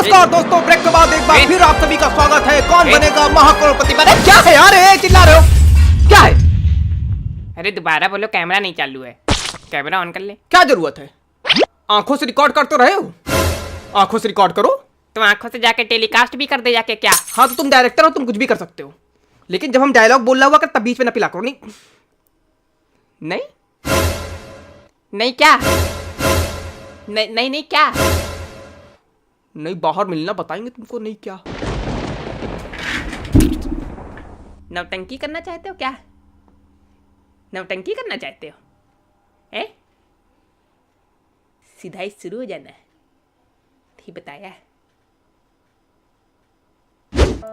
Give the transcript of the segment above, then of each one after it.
नमस्कार दोस्तों, ब्रेक के बाद एक बार फिर आप सभी का स्वागत है। कौन बनेगा महाकरोड़पति। बने क्या है यार, चिल्ला रहे हो क्या है? अरे दोबारा बोलो, कैमरा नहीं चालू है। कैमरा ऑन कर ले। क्या जरूरत है? आंखों से रिकॉर्ड कर तो रहे हो, आंखों से रिकॉर्ड करो। तुम आंखों से जाके टेलीकास्ट भी कर दे जाके क्या? हाँ तो तुम डायरेक्टर हो, तुम कुछ भी कर सकते हो, लेकिन जब हम डायलॉग बोल रहा हुआ कर तब बीच में न पिला करो। नहीं नहीं नहीं क्या? नहीं नहीं नहीं क्या? नहीं, बाहर मिलना बताएंगे तुमको। नहीं क्या? नौटंकी करना चाहते हो क्या? नौटंकी करना चाहते हो? हैं? सीधा ही शुरू हो जाना है, ठीक बताया।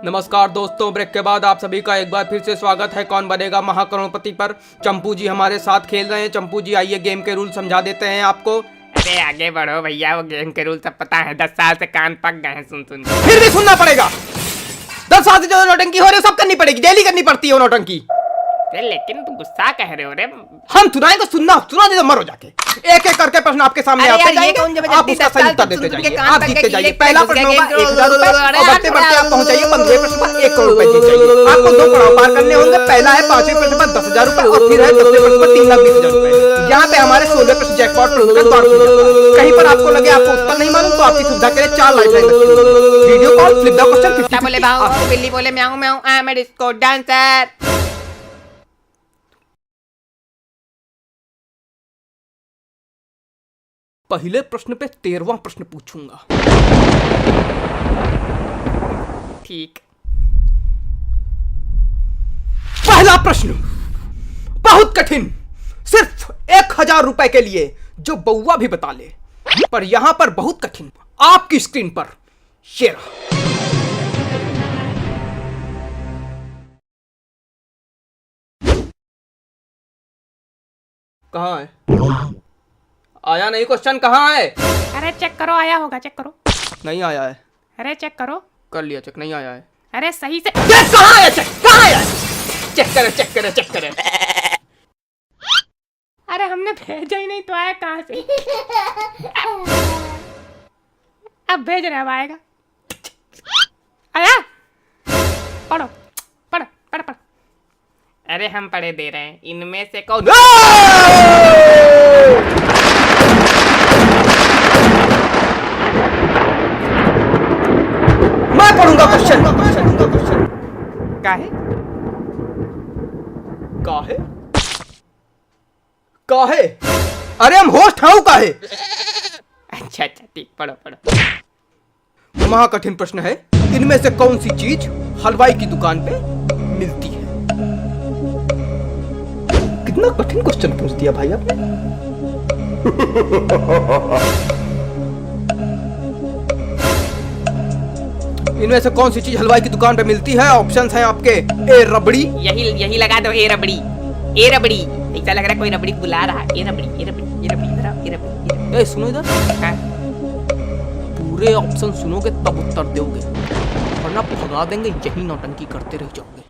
नमस्कार दोस्तों, ब्रेक के बाद आप सभी का एक बार फिर से स्वागत है कौन बनेगा महाकरोड़पति पर। चंपू जी हमारे साथ खेल रहे हैं। चंपू जी आइए, गेम के रूल समझा देते हैं आपको। अरे आगे बढ़ो भैया, वो गेम के रूल सब पता है। 10 साल से कान पक गए हैं सुन सुन। फिर भी सुनना पड़ेगा। 10 साल से जो नौटंकी हो रही है सब करनी पड़ेगी, डेली करनी पड़ती है वो नौटंकी। लेकिन तुम गुस्सा कह रहे हो रे। हम सुनाएं तो सुना दे तो मरो जाके। एक एक करके प्रश्न आपके सामने आते जाएंगे, आप उसका सही उत्तर देते जाइए, आप जीतते जाइए। पहला प्रश्न होगा 1000 रुपए और बढ़ते बढ़ते आप पहुंच जाइए 15 प्रश्न पर 1 करोड़ रुपए जीत जाइए। आपको 2 पड़ाव पार करने होंगे। पहला है 5वें प्रश्न पर 10,000 रुपए और फिर है 10वें प्रश्न पर 3,20,000 रुपए। यहाँ पे हमारे 16वें प्रश्न जैकपॉट कहीं पर आपको लगे आपको उत्तर नहीं मालूम तो आपकी सुविधा के लिए 4 lifeline video call flip the question 50। बोले भाऊ, बिल्ली बोले म्याऊं म्याऊं, I am a disco dancer. पहले प्रश्न पे 13वां प्रश्न पूछूंगा। ठीक। पहला प्रश्न बहुत कठिन, सिर्फ 1000 रुपए के लिए, जो बउआ भी बता ले। पर यहां पर बहुत कठिन, आपकी स्क्रीन पर शेर। कहां है? आया नहीं क्वेश्चन, कहां है? अरे चेक करो, आया होगा, चेक करो। नहीं आया है। अरे चेक करो। कर लिया चेक, नहीं आया है। अरे सही से कहां आया? चेक कहां आया? चेक करे चेक करे चेक करे। अरे हमने भेजा ही नहीं तो आया कहां से? अब भेज रहे, अब आएगा। आया? पढ़ो पढ़ो पढ़ो पढ़ो। अरे हम पढ़े दे रहे हैं। इनमें से कौन? मैं पढ़ूंगा क्वेश्चन। काहे? काहे? काहे? अरे हम होस्ट हैं काहे? अच्छा अच्छा ठीक, पढ़ो पढ़ो। महाकठिन प्रश्न है, इनमें से कौन सी चीज हलवाई की दुकान पे मिलती है? कितना कठिन क्वेश्चन पूछ दिया भाई आपने। इनमें से कौन सी चीज हलवाई की दुकान पे मिलती है? ऑप्शंस हैं आपके। ए रबड़ी। यही लगा दो, ए रबड़ी। ए रबड़ी, ऐसा लग रहा है कोई रबड़ी बुला रहा है। ए रबड़ी ए रबड़ी ए रबड़ी इधर आओ, ए रबड़ी। ए सुनो इधर, पूरे ऑप्शन सुनोगे तब उत्तर दोगे, वरना भगा देंगे, यही नौटंकी करते रह जाओगे।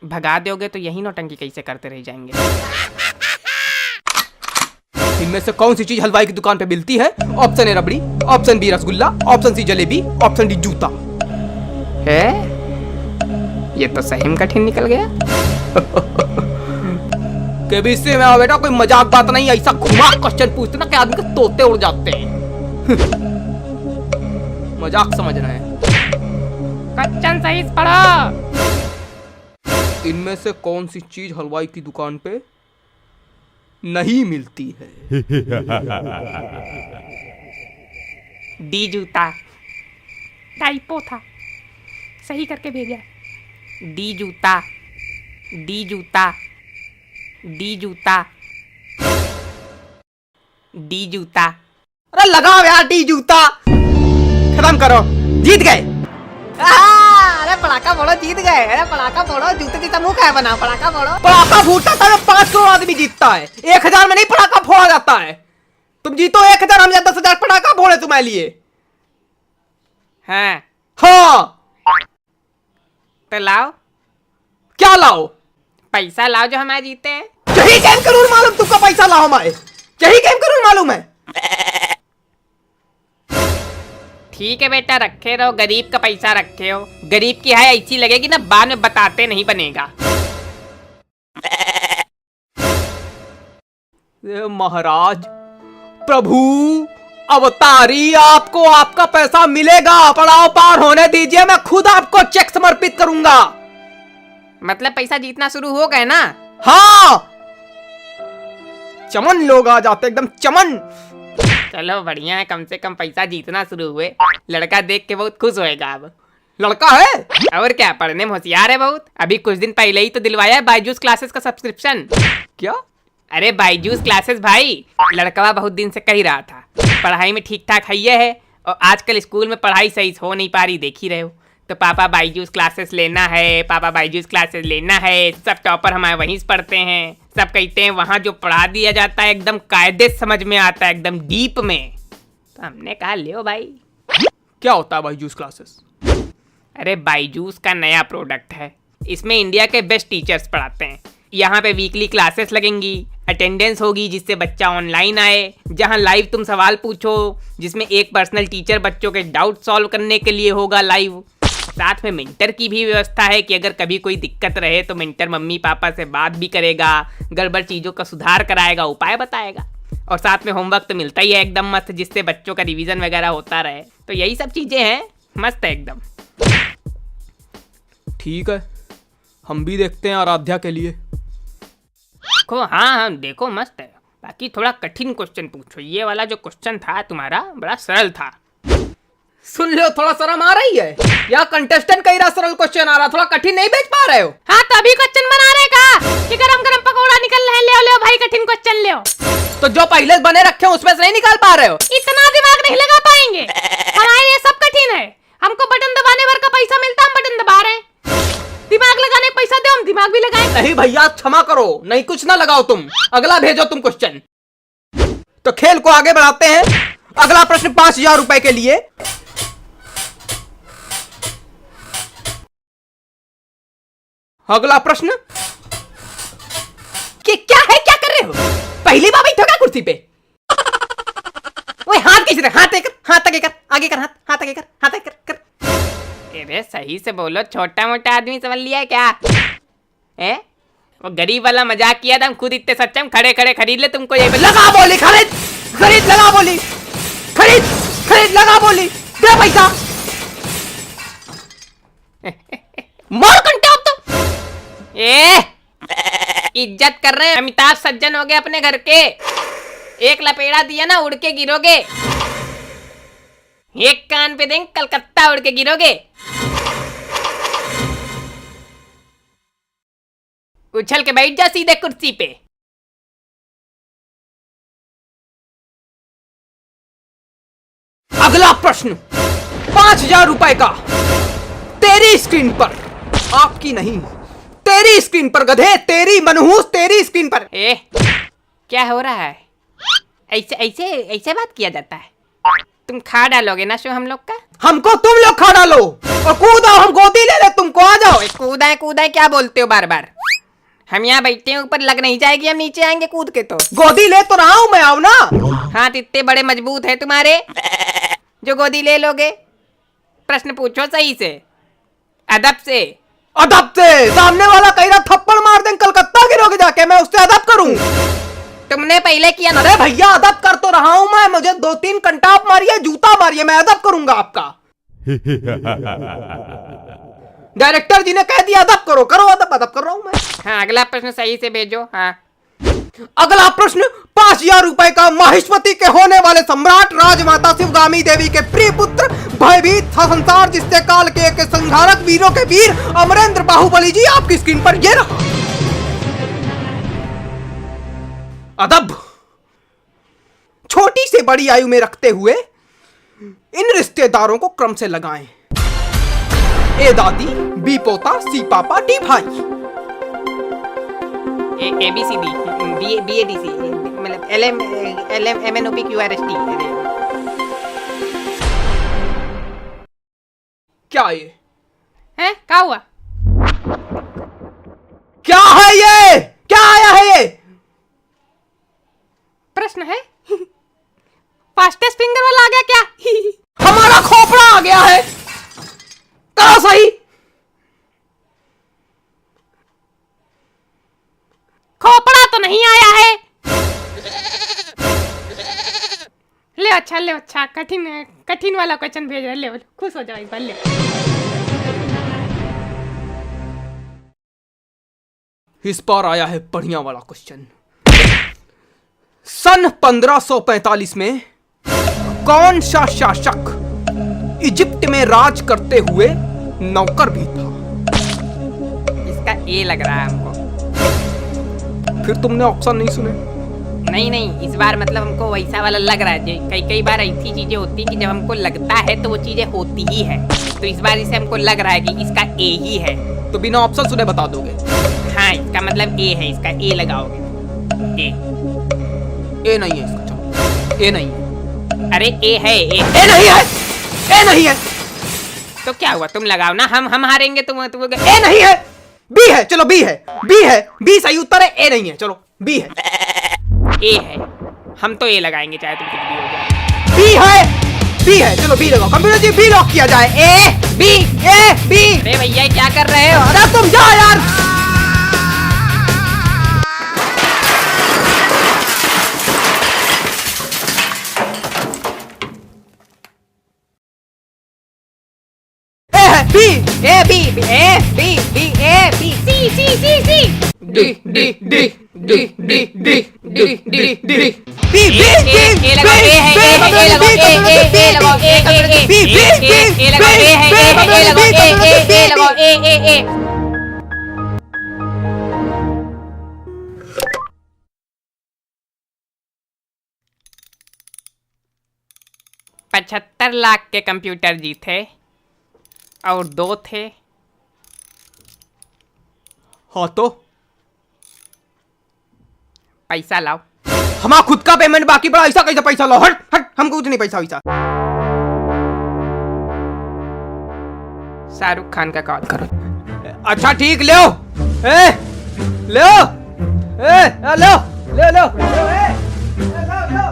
भगा दोगे तो यही नौटंकी कैसे करते रह जाएंगे? इनमें से कौन सी चीज हलवाई की दुकान पे मिलती है? Option A rabri, option B rasgulla, option C jalebi, option D जूता। है ये तो सही में कठिन निकल गया। के भी इससे में बेटा कोई मजाक बात नहीं, ऐसा घुमा क्वेश्चन पूछते ना कि आदमी के तोते उड़ जाते हैं। मजाक समझ रहे हैं। क्वेश्चन सही से पढ़ो। इनमें से कौन सी चीज हलवाई की दुकान पे नहीं मिलती है? डी जूता। टाइपो था, सही करके भेजा। डी जूता, डी जूता, डी जूता, डी जूता। अरे लगाओ यार डी जूता, खत्म करो, जीत गए। अरे पड़ाका फोड़ो, जीत गए। अरे पड़ाका फोड़ो, जूते की मुंह क्या बना? पड़ाका फोड़ो। पड़ाका फूटता था 5 करोड़ आदमी जीतता है, 1000 में नहीं पड़ाका फोड़ा जाता है। तुम जीतो 1000, हम 10,000 पड़ाका फोड़े तुम्हारे लिए। हाँ हाँ तो लाओ। क्या लाओ? पैसा लाओ जो हमारे जीते हैं। यही गेम का रूल मालूम तुमको? पैसा लाओ हमारे, यही गेम का रूल मालूम है। ठीक है बेटा, रखे रहो, गरीब का पैसा रखे हो। गरीब की है ऐसी लगेगी ना, बाद में बताते नहीं बनेगा। महाराज, प्रभु अवतारी, आपको आपका पैसा मिलेगा। पड़ाव पार होने दीजिए, मैं खुद आपको चेक समर्पित करूंगा। मतलब पैसा जीतना शुरू हो गए ना? हाँ, चमन लोग आ जाते, एकदम चमन। चलो बढ़िया है, कम से कम पैसा जीतना शुरू हुए। लड़का देख के बहुत खुश होएगा अब। लड़का है और क्या, पढ़ने में होशियार है बहुत। अभी कुछ दिन पहले ही तो दिलवाया है बायजूस क्लासेस का सब्सक्रिप्शन। क्या? अरे बायजूस क्लासेस भाई, लड़का बहुत दिन से कह रहा था। पढ़ाई में ठीक ठाक है और आजकल स्कूल में पढ़ाई सही हो नहीं पा रही, देख ही रहे हो। तो पापा बायजूस क्लासेस लेना है, पापा बायजूस क्लासेस लेना है। सब टॉपर हमारे वहीं से पढ़ते हैं। सब कहते हैं वहाँ जो पढ़ा दिया जाता है एकदम कायदे से समझ में आता है, एकदम डीप में। तो हमने कहा लियो भाई। क्या होता है बायजूस क्लासेस? अरे बायजूस का नया प्रोडक्ट है। इसमें इंडिया के बेस्ट टीचर्स पढ़ाते हैं। यहाँ पे वीकली क्लासेस लगेंगी, अटेंडेंस होगी जिससे बच्चा ऑनलाइन आए, जहाँ लाइव तुम सवाल पूछो, जिसमें एक पर्सनल टीचर बच्चों के डाउट सॉल्व करने के लिए होगा लाइव। साथ में मेंटर की भी व्यवस्था है कि अगर कभी कोई दिक्कत रहे तो मेंटर मम्मी पापा से बात भी करेगा, गड़बड़ चीज़ों का सुधार कराएगा, उपाय बताएगा। और साथ में होमवर्क तो मिलता ही है एकदम मस्त, जिससे बच्चों का रिवीजन वगैरह होता रहे। तो यही सब चीज़ें हैं, मस्त है एकदम। ठीक है, हम भी देखते हैं आराध्या के लिए। देखो, हाँ देखो मस्त है। बाकी थोड़ा कठिन क्वेश्चन पूछो। ये वाला जो क्वेश्चन था तुम्हारा बड़ा सरल था। सुन लो, थोड़ा शर्म आ रही है? या कंटेस्टेंट कह रहा सरल क्वेश्चन आ रहा, थोड़ा कठिन नहीं भेज पा रहे हो? हाँ तो अभी क्वेश्चन बना रहे का कि गरम गरम पकौड़ा निकल रहे, ले ले भाई कठिन क्वेश्चन ले। तो जो पहले बने रखे हैं उसमें से नहीं निकाल पा रहे हो? इतना दिमाग नहीं लगा पाएंगे, हमारे लिए सब कठिन है। हमको बटन दबाने भर का पैसा मिलता, हम बटन दबा रहे हैं। दिमाग लगाने का पैसा दो, हम दिमाग भी लगाएं। नहीं भैया, क्षमा करो, नहीं कुछ ना लगाओ तुम। अगला भेजो तुम क्वेश्चन। तो खेल को आगे बढ़ाते हैं। अगला प्रश्न 5000 रुपए के लिए। अगला प्रश्न कि क्या है, क्या कर रहे हो? पहली बार बैठो क्या कुर्सी पे? ओए हाथ कैसे रख, हाथ आगे कर, आगे कर, हाथ आगे कर, हाथ आगे कर। अरे सही से बोलो, छोटा मोटा आदमी समझ लिया है क्या? वो गरीब वाला मजाक किया था, हम खुद इतने सच्चे, हम खड़े खड़े खरीद ले तुमको। ये लगा बोली, खरीद खरीद, लगा बोली, खरीद खरीद, लगा बोली, दे पैसा। मार घंटा अब तो। इज्जत कर रहे हैं, अमिताभ सज्जन हो गए अपने घर के। एक लपेड़ा दिया ना, उड़ के गिरोगे। एक कान पे देंगे, कलकत्ता उड़ के गिरोगे। उछल के बैठ जा सीधे कुर्सी पे। अगला प्रश्न 5000 रुपए का। तेरी स्क्रीन पर, आपकी नहीं, तेरी स्क्रीन पर गधे, तेरी मनहूस, तेरी स्क्रीन पर। क्या हो रहा है? ऐसे ऐसे ऐसे बात किया जाता है? तुम खा डालोगे ना शो हम लोग का? हमको तुम लोग खा डालो और कूदाओ, हम गोदी ले ले तुमको, आ जाओ। कूदाए कूदाए क्या बोलते हो बार बार? हम यहाँ बैठे हैं, ऊपर लग नहीं जाएगी, हम नीचे आएंगे कूद के। तो गोदी ले तो रहा हूँ मैं, आओ ना। हाथ इतने बड़े मजबूत है तुम्हारे जो गोदी ले लोगे? प्रश्न पूछो सही से, अदब से। अदब से? सामने वाला कह रहा थप्पड़ मार दें, कलकत्ता गिरोगे जाके, मैं उससे अदब करूं? तुमने पहले किया ना। अरे भैया, अदब कर तो रहा हूं मैं, मुझे 2-3 कंटाप मारिए, जूता मारिए, मैं अदब करूंगा आपका। डायरेक्टर जी ने कह दिया अदब करो, करो अदब, अदब कर रहा हूं मैं। हाँ अगला प्रश्न सही से भेजो। हाँ अगला प्रश्न 5000 रुपए का। माहिष्मती के होने वाले सम्राट राजमाता शिवगामी देवी के प्रिय पुत्र, भयभीत था संसार जिससे काल के संहारक वीरों के वीर अमरेंद्र बाहुबली जी आपकी स्क्रीन पर ये रहा। अदब छोटी से बड़ी आयु में रखते हुए इन रिश्तेदारों को क्रम से लगाएं। ए दादी, बी पोता, सी पापा, डी भाई। A B C D, B A D C, मतलब L M N O P Q R S T. क्या ये है? क्या हुआ? क्या है ये? क्या आया है ये? प्रश्न है? फास्टेस्ट फिंगर वाला आ गया क्या? हमारा खौफ बताओ सही। खोपड़ा तो नहीं आया है। ले अच्छा कठिन वाला क्वेश्चन भेज रहे, ले खुश हो जाओ इस बार, ले। इस बार आया है बढ़िया वाला क्वेश्चन। सन 1545 में कौन सा शासक इजिप्ट में राज करते हुए नौकर भी था? इसका ए लग रहा है हमको। फिर तुमने ऑप्शन नहीं सुने? नहीं, इस बार मतलब हमको वैसा वाला लग रहा है। कई बार ऐसी चीजें होती है कि जब हमको लगता है तो वो चीजें होती ही है। तो इस बार इसे हमको लग रहा है कि इसका ए ही है। तो बिना ऑप्शन सुने बता दोगे? हाँ, इसका मतलब ए है, इसका ए लगाओगे। ए नहीं है इसका, चलो ए नहीं है। अरे ए है, ए नहीं है, ए नहीं है। तो क्या हुआ, तुम लगाओ ना, हम हारेंगे, तुम ए नहीं है, बी है, चलो बी है, बी सही उत्तर है, ए नहीं है, चलो बी है। ए है, हम तो ए लगाएंगे चाहे तुम कुछ भी हो जाए। बी है, चलो बी लगाओ, कंप्यूटर जी बी लॉक किया जाए। A B. अरे भैया क्या कर रहे हो? अरे तुम जाओ यार। B A B A B B A B C D D D D D D D D D B A लगाओ, ए है, ए लगाओ, ए लगाओ, ए लगाओ, ए है, ए लगाओ, ए। $75 लाख के कंप्यूटर जीते और 2 थे। हाँ तो पैसा लाओ। हमारा खुद का पेमेंट बाकी पड़ा, ऐसा कैसे पैसा लाओ? हट हट, हमको कुछ नहीं पैसा वैसा। शाहरुख खान का कॉल करो। अच्छा ठीक, ले आओ, ले आओ, ले आओ, ले लो, ले लो, ले लो, ले लो।